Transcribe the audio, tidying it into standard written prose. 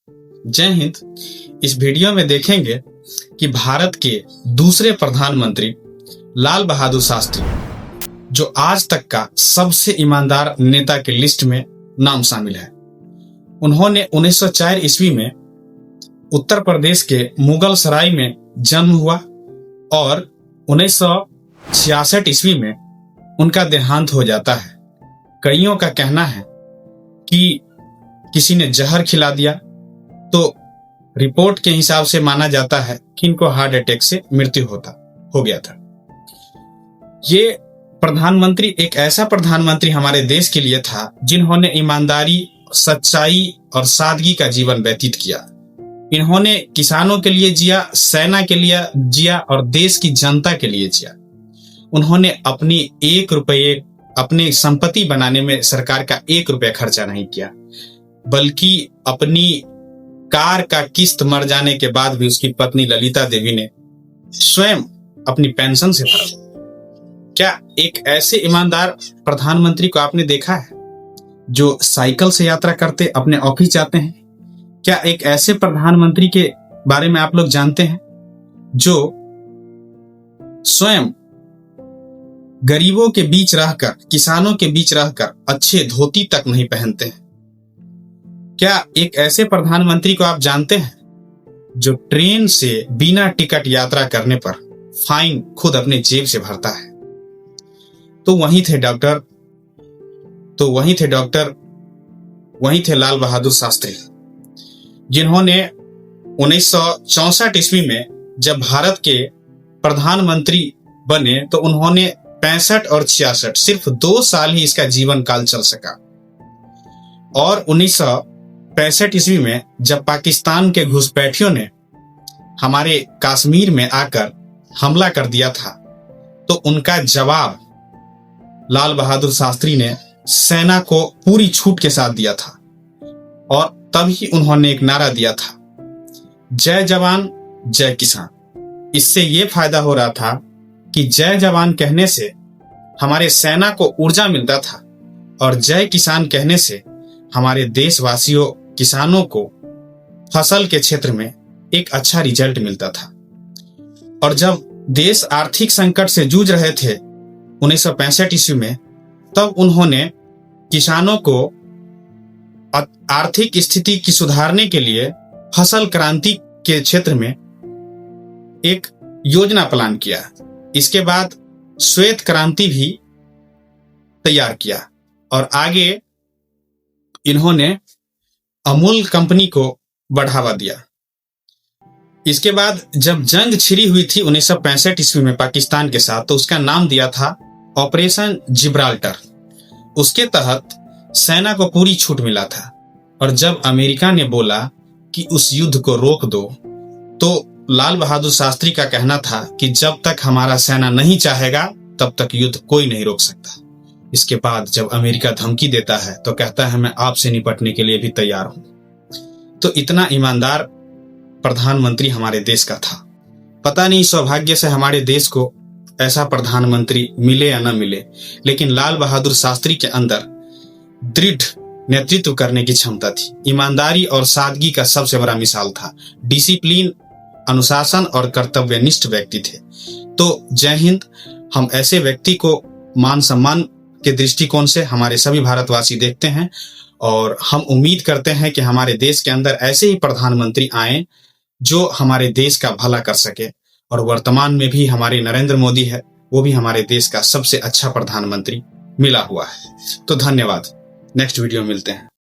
जय हिंद। इस वीडियो में देखेंगे कि भारत के दूसरे प्रधानमंत्री लाल बहादुर शास्त्री, जो आज तक का सबसे ईमानदार नेता के लिस्ट में नाम शामिल है। उन्होंने 1904 ईस्वी में उत्तर प्रदेश के मुगल सराय में जन्म हुआ और 1966 ईस्वी में उनका देहांत हो जाता है। कईयों का कहना है कि किसी ने जहर खिला दिया, तो रिपोर्ट के हिसाब से माना जाता है कि इनको हार्ट अटैक से मृत्यु हो गया था। ये प्रधानमंत्री एक ऐसा प्रधानमंत्री हमारे देश के लिए था जिन्होंने ईमानदारी, सच्चाई और सादगी का जीवन व्यतीत किया। इन्होंने किसानों के लिए जिया, सेना के लिए जिया और देश की जनता के लिए जिया। उन्होंने अपनी 1 रुपये अपनी संपत्ति बनाने में सरकार का 1 रुपया खर्चा नहीं किया, बल्कि अपनी कार का किस्त मर जाने के बाद भी उसकी पत्नी ललिता देवी ने स्वयं अपनी पेंशन से भरा। क्या एक ऐसे ईमानदार प्रधानमंत्री को आपने देखा है जो साइकिल से यात्रा करते अपने ऑफिस जाते हैं? क्या एक ऐसे प्रधानमंत्री के बारे में आप लोग जानते हैं जो स्वयं गरीबों के बीच रहकर, किसानों के बीच रहकर अच्छे धोती तक नहीं पहनते हैं? क्या एक ऐसे प्रधानमंत्री को आप जानते हैं जो ट्रेन से बिना टिकट यात्रा करने पर फाइन खुद अपने जेब से भरता है? तो वहीं थे लाल बहादुर शास्त्री, जिन्होंने 1964 ईस्वी में जब भारत के प्रधानमंत्री बने तो उन्होंने 65 और 66 सिर्फ 2 साल ही इसका जीवन काल चल सका। और 1965 ईस्वी में जब पाकिस्तान के घुसपैठियों ने हमारे कश्मीर में आकर हमला कर दिया था, तो उनका जवाब लाल बहादुर शास्त्री ने सेना को पूरी छूट के साथ दिया था। और तभी उन्होंने एक नारा दिया था, जय जवान जय किसान। इससे ये फायदा हो रहा था कि जय जवान कहने से हमारे सेना को ऊर्जा मिलता था और जय किसान कहने से हमारे देशवासियों, किसानों को फसल के क्षेत्र में एक अच्छा रिजल्ट मिलता था। और जब देश आर्थिक संकट से जूझ रहे थे 1965 ईस्वी में, तब उन्होंने किसानों को आर्थिक स्थिति की सुधारने के लिए फसल क्रांति के क्षेत्र में एक योजना प्लान किया। इसके बाद श्वेत क्रांति भी तैयार किया और आगे इन्होंने अमूल कंपनी को बढ़ावा दिया। इसके बाद जब जंग छिड़ी हुई थी 1965 ईस्वी में पाकिस्तान के साथ, तो उसका नाम दिया था ऑपरेशन जिब्राल्टर। उसके तहत सेना को पूरी छूट मिला था। और जब अमेरिका ने बोला कि उस युद्ध को रोक दो, तो लाल बहादुर शास्त्री का कहना था कि जब तक हमारा सेना नहीं चाहेगा तब तक युद्ध कोई नहीं रोक सकता। इसके बाद जब अमेरिका धमकी देता है तो कहता है मैं आपसे निपटने के लिए भी तैयार हूं। तो इतना ईमानदार प्रधानमंत्री हमारे देश का था। पता नहीं सौभाग्य से हमारे देश को ऐसा प्रधानमंत्री मिले या न मिले, लेकिन लाल बहादुर शास्त्री के अंदर दृढ़ नेतृत्व करने की क्षमता थी। ईमानदारी और सादगी का सबसे बड़ा मिसाल था। डिसिप्लिन, अनुशासन और कर्तव्यनिष्ठ व्यक्ति थे। तो जय हिंद। हम ऐसे व्यक्ति को मान सम्मान के दृष्टिकोण से हमारे सभी भारतवासी देखते हैं और हम उम्मीद करते हैं कि हमारे देश के अंदर ऐसे ही प्रधानमंत्री आए जो हमारे देश का भला कर सके। और वर्तमान में भी हमारे नरेंद्र मोदी है, वो भी हमारे देश का सबसे अच्छा प्रधानमंत्री मिला हुआ है। तो धन्यवाद। नेक्स्ट वीडियो मिलते हैं।